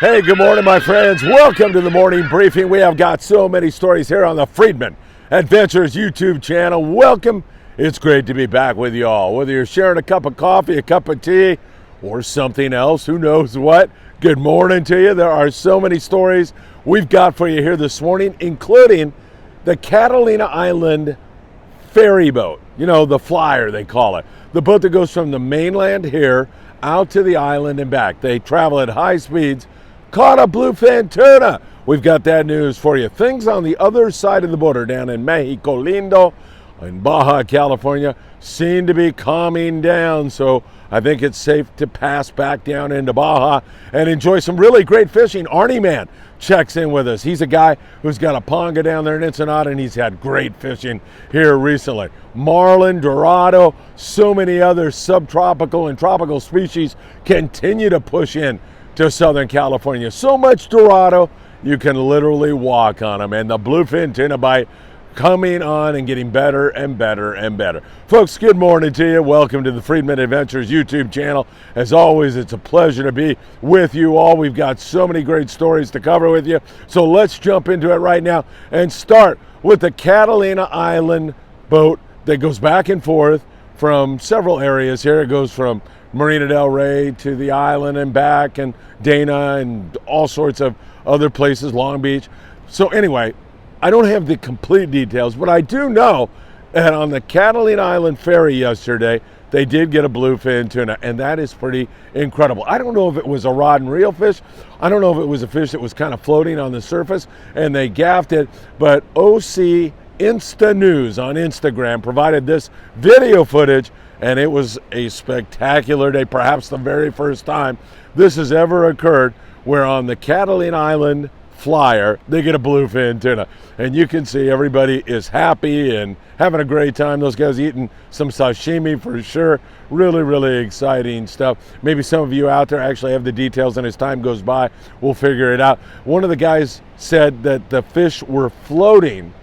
Hey, good morning, my friends. Welcome to the morning briefing. We have got so many stories here on the Friedman Adventures YouTube channel. Welcome. It's great to be back with you all. Whether you're sharing a cup of coffee, a cup of tea, or something else, who knows what. Good morning to you. There are so many stories we've got for you here this morning, including the Catalina Island ferry boat. You know, the Flyer, they call it. The boat that goes from the mainland here out to the island and back. They travel at high speeds. Caught a bluefin tuna. We've got that news for you. Things on the other side of the border down in Mexico Lindo in Baja, California seem to be calming down. So I think it's safe to pass back down into Baja and enjoy some really great fishing. Arnie Man checks in with us. He's a guy who's got a ponga down there in Ensenada, and he's had great fishing here recently. Marlin, Dorado, so many other subtropical and tropical species continue to push in to Southern California. So much Dorado, you can literally walk on them. And the bluefin tuna bite coming on and getting better and better and better. Folks, good morning to you. Welcome to the Friedman Adventures YouTube channel. As always, it's a pleasure to be with you all. We've got so many great stories to cover with you. So let's jump into it right now and start with the Catalina Island boat that goes back and forth from several areas here. It goes from Marina del Rey to the island and back, and Dana and all sorts of other places, Long Beach. So anyway, I don't have the complete details, but I do know that on the Catalina Island ferry yesterday, they did get a bluefin tuna, and that is pretty incredible. I don't know if it was a rod and reel fish. I don't know if it was a fish that was kind of floating on the surface and they gaffed it, but OC Insta News on Instagram provided this video footage, and it was a spectacular day, perhaps the very first time this has ever occurred, where on the Catalina Island Flyer, they get a bluefin tuna. And you can see everybody is happy and having a great time. Those guys eating some sashimi for sure. Really, really exciting stuff. Maybe some of you out there actually have the details, and as time goes by, we'll figure it out. One of the guys said that the fish were floating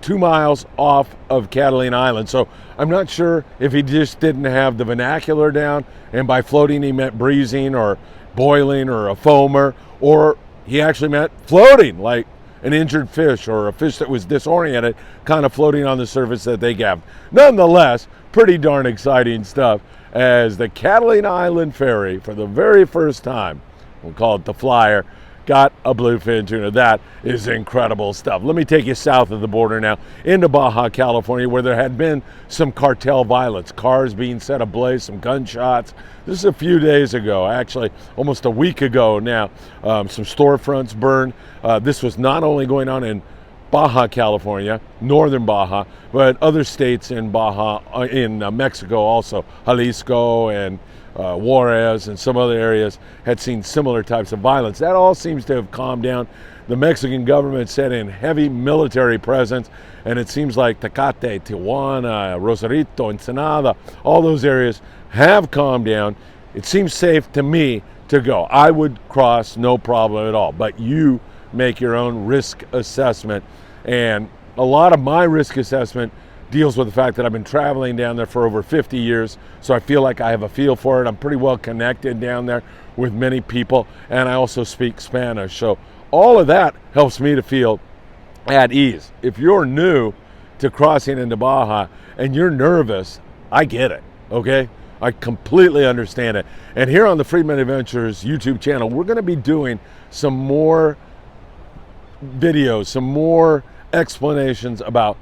2 miles off of Catalina Island. So I'm not sure if he just didn't have the vernacular down, and by floating he meant breezing or boiling or a foamer, or he actually meant floating, like an injured fish or a fish that was disoriented, kind of floating on the surface that they gaffed. Nonetheless, pretty darn exciting stuff as the Catalina Island ferry, for the very first time, we'll call it the Flyer, got a bluefin tuna. That is incredible stuff. Let me take you south of the border now into Baja, California, where there had been some cartel violence, cars being set ablaze, some gunshots. This is a few days ago, actually almost a week ago now. Some storefronts burned. This was not only going on in Baja, California, northern Baja, but other states in Baja, in Mexico also, Jalisco and Juarez and some other areas had seen similar types of violence. That all seems to have calmed down. The Mexican government set in heavy military presence, and it seems like Tecate, Tijuana, Rosarito, Ensenada, all those areas have calmed down. It seems safe to me to go. I would cross, no problem at all, but you make your own risk assessment. And a lot of my risk assessment deals with the fact that I've been traveling down there for over 50 years, so I feel like I have a feel for it. I'm pretty well connected down there with many people, and I also speak Spanish. So all of that helps me to feel at ease. If you're new to crossing into Baja and you're nervous, I get it, okay? I completely understand it. And here on the Friedman Adventures YouTube channel, we're gonna be doing some more videos, some more explanations about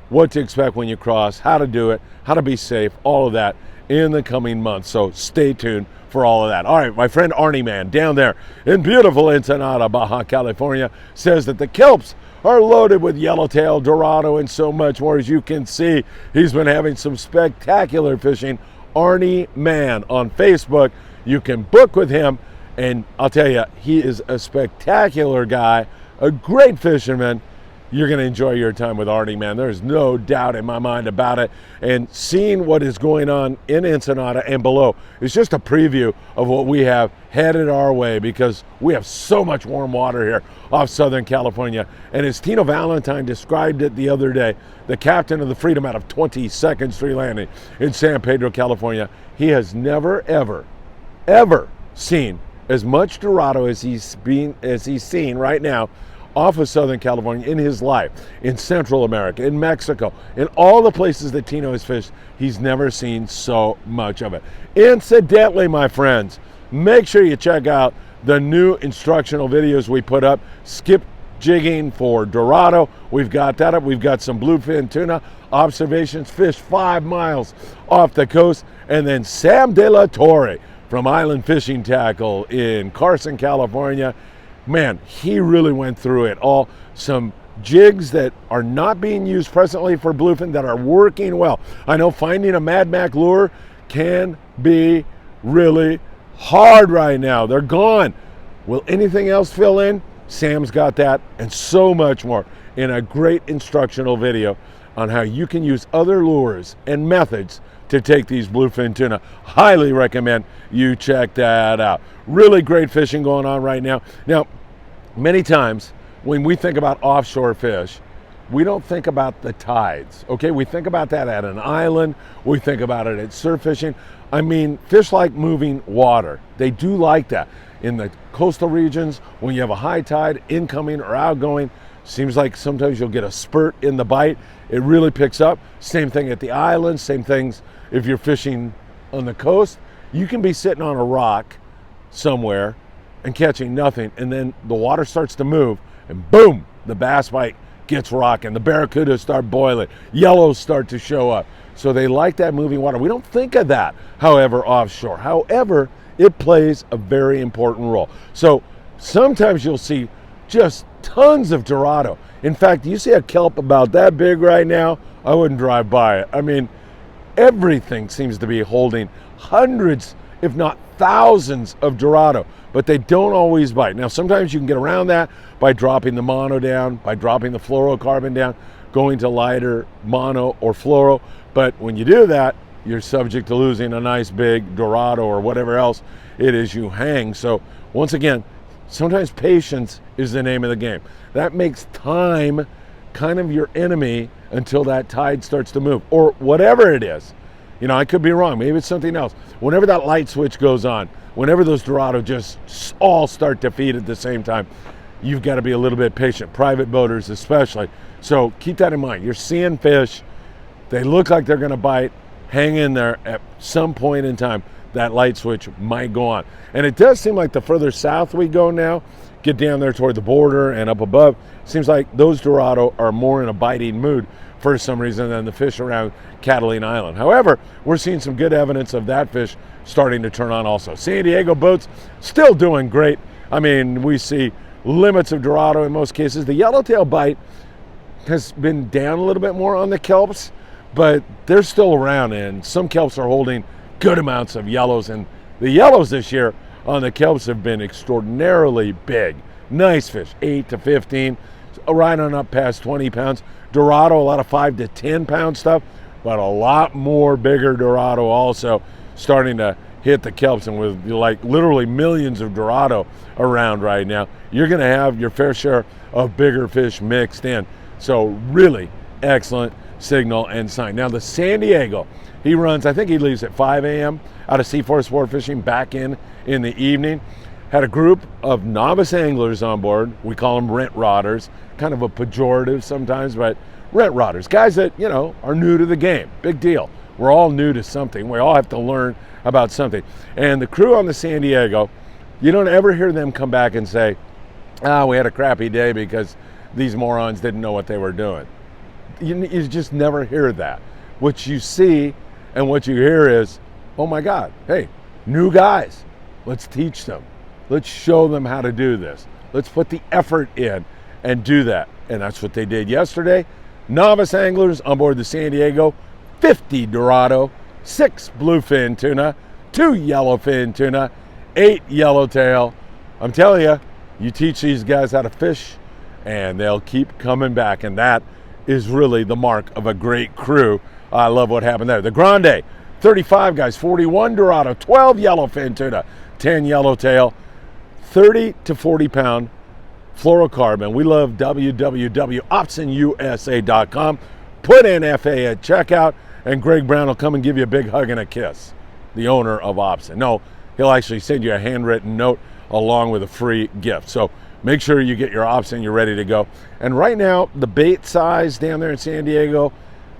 what to expect when you cross, how to do it, how to be safe, all of that in the coming months. So stay tuned for all of that. All right, my friend Arnie Man down there in beautiful Ensenada, Baja, California, says that the kelps are loaded with yellowtail, Dorado, and so much more. As you can see, he's been having some spectacular fishing. Arnie Man on Facebook. You can book with him, and I'll tell you, he is a spectacular guy, a great fisherman. You're going to enjoy your time with Arnie, man. There's no doubt in my mind about it. And seeing what is going on in Ensenada and below is just a preview of what we have headed our way, because we have so much warm water here off Southern California. And as Tino Valentine described it the other day, the captain of the Freedom out of 22nd Street Landing in San Pedro, California, he has never, ever, ever seen as much Dorado as he's seen right now off of Southern California in his life, in Central America, in Mexico, in all the places that Tino has fished. He's never seen so much of it. Incidentally, my friends, make sure you check out the new instructional videos we put up. Skip jigging for Dorado, we've got that up. We've got some bluefin tuna observations, fish 5 miles off the coast. And then Sam De La Torre from Island Fishing Tackle in Carson, California. Man, he really went through it all. Some jigs that are not being used presently for bluefin that are working well. I know finding a Mad Mac lure can be really hard right now. They're gone. Will anything else fill in? Sam's got that and so much more in a great instructional video on how you can use other lures and methods to take these bluefin tuna. Highly recommend you check that out. Really great fishing going on right now. Now, many times when we think about offshore fish, we don't think about the tides, okay? We think about that at an island. We think about it at surf fishing. I mean, fish like moving water. They do like that. In the coastal regions, when you have a high tide, incoming or outgoing, seems like sometimes you'll get a spurt in the bite. It really picks up. Same thing at the islands, same things if you're fishing on the coast. You can be sitting on a rock somewhere and catching nothing, and then the water starts to move, and boom, the bass bite gets rocking. The barracudas start boiling. Yellows start to show up. So they like that moving water. We don't think of that, however, offshore. However, it plays a very important role. So sometimes you'll see just tons of Dorado. In fact, you see a kelp about that big right now, I wouldn't drive by it. I mean, everything seems to be holding hundreds, if not thousands of Dorado, but they don't always bite. Now, sometimes you can get around that by dropping the mono down, by dropping the fluorocarbon down, going to lighter mono or fluoro. But when you do that, you're subject to losing a nice big Dorado or whatever else it is you hang. So once again, sometimes patience is the name of the game. That makes time kind of your enemy until that tide starts to move, or whatever it is. You know, I could be wrong. Maybe it's something else. Whenever that light switch goes on, whenever those Dorado just all start to feed at the same time, you've got to be a little bit patient, private boaters especially. So keep that in mind. You're seeing fish. They look like they're going to bite. Hang in there. At some point in time, that light switch might go on. And it does seem like the further south we go now, get down there toward the border and up above, seems like those Dorado are more in a biting mood for some reason than the fish around Catalina Island. However, we're seeing some good evidence of that fish starting to turn on also. San Diego boats still doing great. I mean, we see limits of Dorado in most cases. The yellowtail bite has been down a little bit more on the kelps, but they're still around, and some kelps are holding good amounts of yellows, and the yellows this year on the kelps have been extraordinarily big. Nice fish, 8 to 15, right on up past 20 pounds. Dorado, a lot of 5 to 10 pound stuff, but a lot more bigger Dorado also starting to hit the kelps. And with like literally millions of Dorado around right now, you're going to have your fair share of bigger fish mixed in. So really excellent signal and sign. Now the San Diego, he runs, I think he leaves at 5 a.m. out of Seaforth Sport Fishing, back in the evening. Had a group of novice anglers on board. We call them rent rodders, kind of a pejorative sometimes, but rent rodders, guys that, you know, are new to the game. Big deal. We're all new to something. We all have to learn about something. And the crew on the San Diego, you don't ever hear them come back and say, we had a crappy day because these morons didn't know what they were doing. You just never hear that. What you see and what you hear is, oh my God, hey, new guys, let's teach them. Let's show them how to do this. Let's put the effort in and do that. And that's what they did yesterday. Novice anglers on board the San Diego, 50 Dorado, 6 bluefin tuna, 2 yellowfin tuna, 8 yellowtail. I'm telling you, you teach these guys how to fish and they'll keep coming back. And that is really the mark of a great crew. I love what happened there. The Grande, 35 guys, 41 Dorado, 12 yellowfin tuna, 10 yellowtail, 30 to 40 pound fluorocarbon. We love www.optionusa.com. Put in FA at checkout, and Greg Brown will come and give you a big hug and a kiss, the owner of Option. No, he'll actually send you a handwritten note along with a free gift. So make sure you get your ops in, you're ready to go. And right now, the bait size down there in San Diego,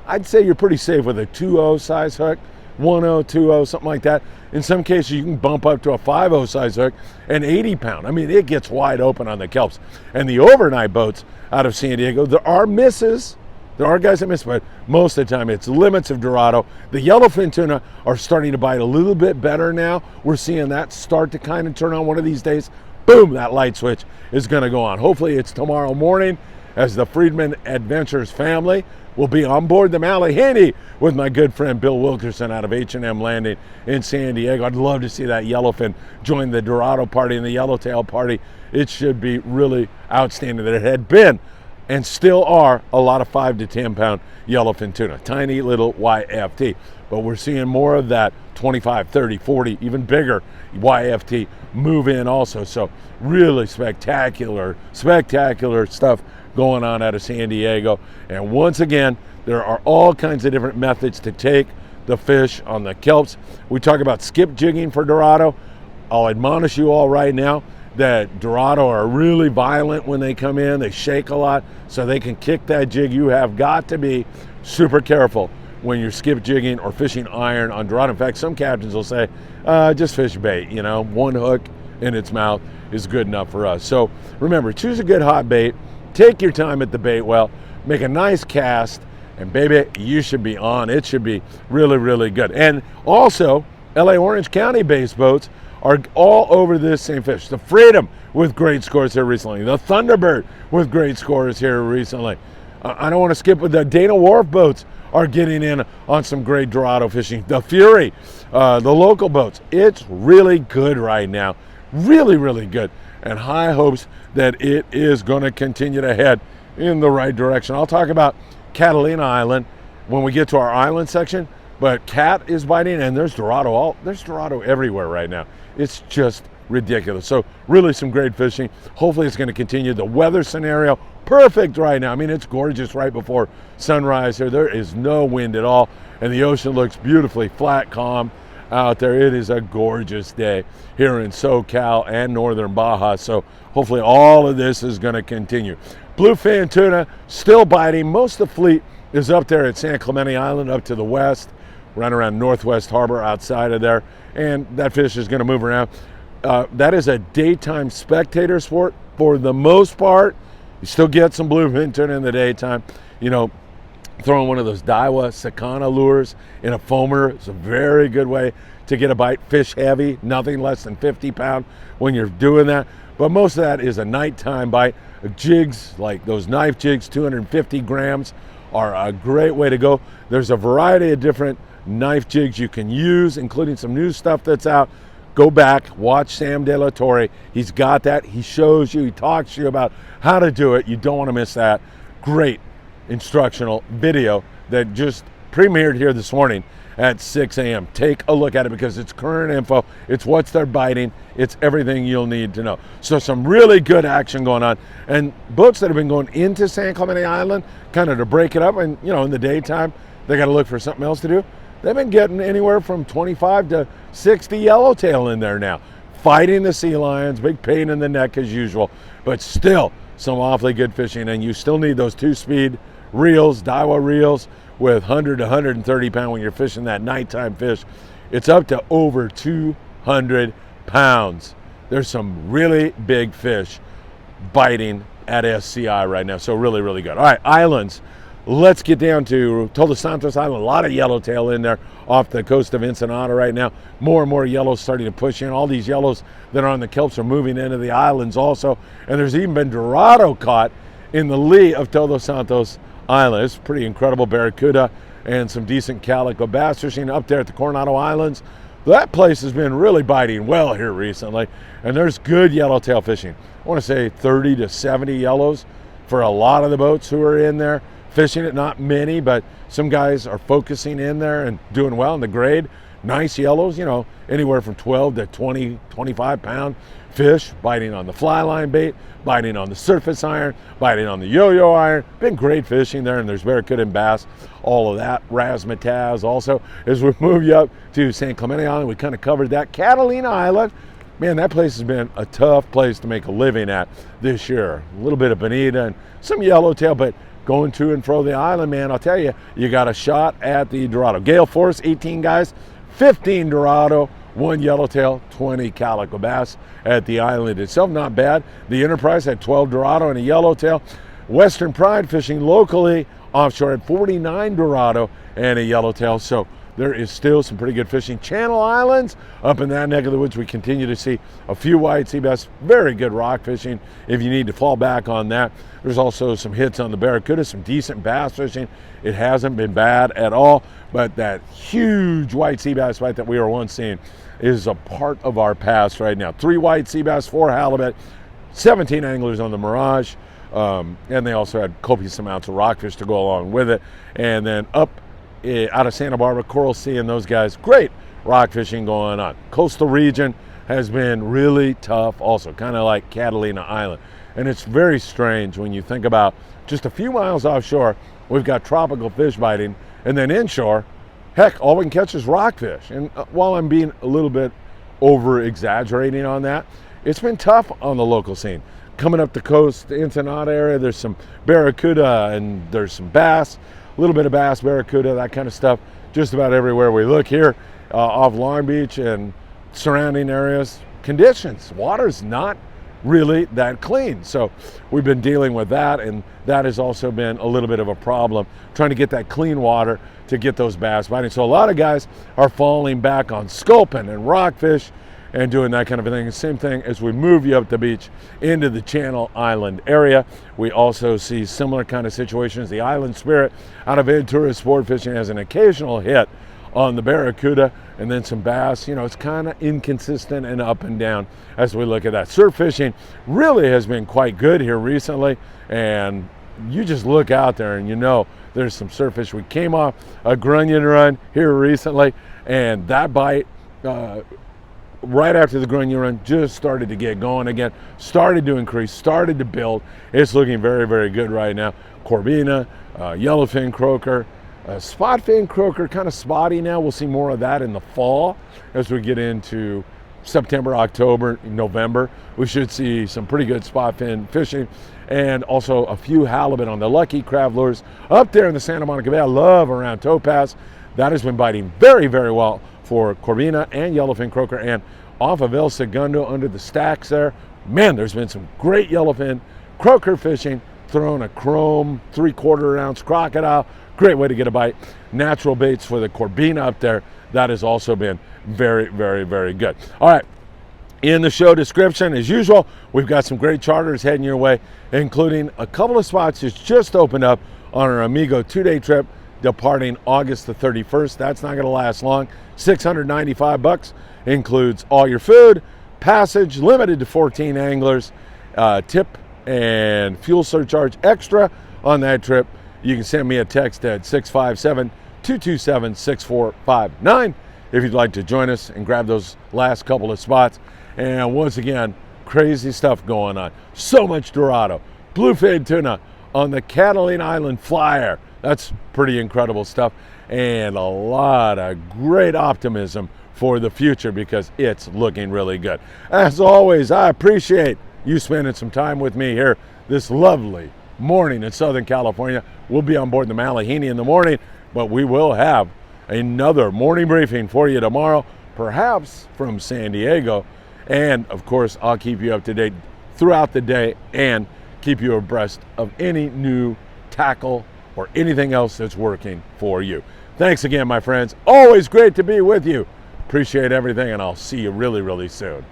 I'd say you're pretty safe with a 2.0 size hook, 1.0, 2.0, something like that. In some cases, you can bump up to a 5.0 size hook, an 80 pound. I mean, it gets wide open on the kelps. And the overnight boats out of San Diego, there are misses. There are guys that miss, but most of the time it's limits of Dorado. The yellowfin tuna are starting to bite a little bit better now. We're seeing that start to kind of turn on one of these days. Boom, that light switch is going to go on. Hopefully it's tomorrow morning as the Friedman Adventures family will be on board the Malihini with my good friend Bill Wilkerson out of H&M Landing in San Diego. I'd love to see that yellowfin join the Dorado party and the yellowtail party. It should be really outstanding. There had been and still are a lot of 5 to 10 pound yellowfin tuna, tiny little YFT. But we're seeing more of that 25, 30, 40, even bigger YFT move in also. So really spectacular stuff going on out of San Diego. And once again, there are all kinds of different methods to take the fish on the kelps. We talk about skip jigging for Dorado. I'll admonish you all right now that Dorado are really violent when they come in. They shake a lot, so they can kick that jig. You have got to be super careful when you're skip jigging or fishing iron on Dorado. In fact, some captains will say, just fish bait, you know, one hook in its mouth is good enough for us. So remember, choose a good hot bait, take your time at the bait well, make a nice cast, and baby, you should be on. It should be really, really good. And also, LA Orange County based boats are all over this same fish. The Freedom with great scores here recently. The Thunderbird with great scores here recently. I don't want to skip with the Dana Wharf boats are getting in on some great Dorado fishing. The Fury, the local boats. It's really good right now. Really, really good. And high hopes that it is going to continue to head in the right direction. I'll talk about Catalina Island when we get to our island section. But cat is biting, and there's Dorado. There's Dorado everywhere right now. It's just ridiculous. So really some great fishing. Hopefully it's going to continue. The weather scenario, perfect right now. I mean, it's gorgeous right before sunrise here. There is no wind at all, and the ocean looks beautifully flat, calm out there. It is a gorgeous day here in SoCal and northern Baja. So hopefully all of this is going to continue. Bluefin tuna still biting. Most of the fleet is up there at San Clemente Island, up to the west, right around Northwest Harbor outside of there, and that fish is going to move around. That is a daytime spectator sport for the most part. You still get some bluefin tuna in the daytime. You know, throwing one of those Daiwa Sakana lures in a foamer is a very good way to get a bite. Fish heavy, nothing less than 50 pound when you're doing that. But most of that is a nighttime bite. Jigs, like those knife jigs, 250 grams, are a great way to go. There's a variety of different knife jigs you can use, including some new stuff that's out. Go back, watch Sam De La Torre. He's got that. He shows you, he talks to you about how to do it. You don't want to miss that. Great instructional video that just premiered here this morning at 6 a.m. Take a look at it because it's current info. It's what's they're biting. It's everything you'll need to know. So some really good action going on. And boats that have been going into San Clemente Island, kind of to break it up, and you know, in the daytime, they got to look for something else to do. They've been getting anywhere from 25 to 60 yellowtail in there now. Fighting the sea lions, big pain in the neck as usual, but still some awfully good fishing. And you still need those 2-speed reels, Daiwa reels, with 100 to 130 pound when you're fishing that nighttime fish. It's up to over 200 pounds. There's some really big fish biting at SCI right now. So really, really good. All right, islands. Let's get down to Todos Santos Island. A lot of yellowtail in there off the coast of Ensenada right now. More and more yellows starting to push in. All these yellows that are on the kelps are moving into the islands also. And there's even been Dorado caught in the lee of Todos Santos Island. It's pretty incredible. Barracuda and some decent calico bass fishing up there at the Coronado Islands. That place has been really biting well here recently. And there's good yellowtail fishing. I want to say 30 to 70 yellows for a lot of the boats who are in there fishing it. Not many, but some guys are focusing in there and doing well in the grade. Nice yellows, you know, anywhere from 12 to 20, 25 pound fish biting on the fly line bait, biting on the surface iron, biting on the yo-yo iron. Been great fishing there, and there's barracuda and bass, all of that. Razzmatazz also. As we move you up to San Clemente Island, we kind of covered that. Catalina Island, man, that place has been a tough place to make a living at this year. A little bit of bonita and some yellowtail, but going to and fro the island, man, I'll tell you, you got a shot at the Dorado. Gale force, 18 guys, 15 Dorado, 1 yellowtail, 20 calico bass at the island itself. Not bad. The Enterprise had 12 Dorado and a yellowtail. Western Pride fishing locally offshore at 49 Dorado and a yellowtail. So there is still some pretty good fishing. Channel Islands, up in that neck of the woods, we continue to see a few white sea bass. Very good rock fishing if you need to fall back on that. There's also some hits on the Barracuda, some decent bass fishing. It hasn't been bad at all, but that huge white sea bass fight that we were once seeing is a part of our past right now. 3 white sea bass, 4 halibut, 17 anglers on the Mirage, and they also had copious amounts of rockfish to go along with it. And then up out of Santa Barbara, Coral Sea and those guys, great rock fishing going on. Coastal region has been really tough also, kind of like Catalina Island. And it's very strange when you think about just a few miles offshore, we've got tropical fish biting, and then inshore, heck, all we can catch is rockfish. And while I'm being a little bit over exaggerating on that, it's been tough on the local scene. Coming up the coast, the Ensenada area, there's some barracuda and there's some bass, a little bit of bass, barracuda, that kind of stuff, just about everywhere we look here off Long Beach and surrounding areas. Conditions, water's not really that clean. So we've been dealing with that, and that has also been a little bit of a problem, trying to get that clean water to get those bass biting. So a lot of guys are falling back on sculpin and rockfish and doing that kind of a thing. Same thing as we move you up the beach into the Channel Island area. We also see similar kind of situations. The Island Spirit out of Ventura Sport Fishing has an occasional hit on the barracuda, and then some bass. You know, it's kind of inconsistent and up and down as we look at that. Surf fishing really has been quite good here recently, and you just look out there and you know there's some surf fish. We came off a grunion run here recently, and that bite right after the grunion run just started to get going again, started to increase, started to build. It's looking very, very good right now. Corbina, yellowfin croaker, spotfin croaker, kind of spotty now. We'll see more of that in the fall as we get into September, October, November. We should see some pretty good spotfin fishing, and also a few halibut on the Lucky Crab lures up there in the Santa Monica Bay. I love around Topaz. That has been biting very, very well for Corbina and yellowfin croaker, and off of El Segundo under the stacks there. Man, there's been some great yellowfin croaker fishing, throwing a chrome 3/4 ounce crocodile. Great way to get a bite. Natural baits for the Corbina up there. That has also been very, very, very good. All right, in the show description, as usual, we've got some great charters heading your way, including a couple of spots that's just opened up on our Amigo 2-day trip departing August the 31st. That's not going to last long. $695 includes all your food, passage, limited to 14 anglers, tip and fuel surcharge extra on that trip. You can send me a text at 657-227-6459 if you'd like to join us and grab those last couple of spots. And once again, crazy stuff going on. So much Dorado, bluefin tuna on the Catalina Island Flyer. That's pretty incredible stuff, and a lot of great optimism for the future because it's looking really good. As always, I appreciate you spending some time with me here this lovely morning in Southern California. We'll be on board the Malihini in the morning, but we will have another morning briefing for you tomorrow, perhaps from San Diego. And of course, I'll keep you up to date throughout the day and keep you abreast of any new tackle or anything else that's working for you. Thanks again, my friends. Always great to be with you. Appreciate everything, and I'll see you really, really soon.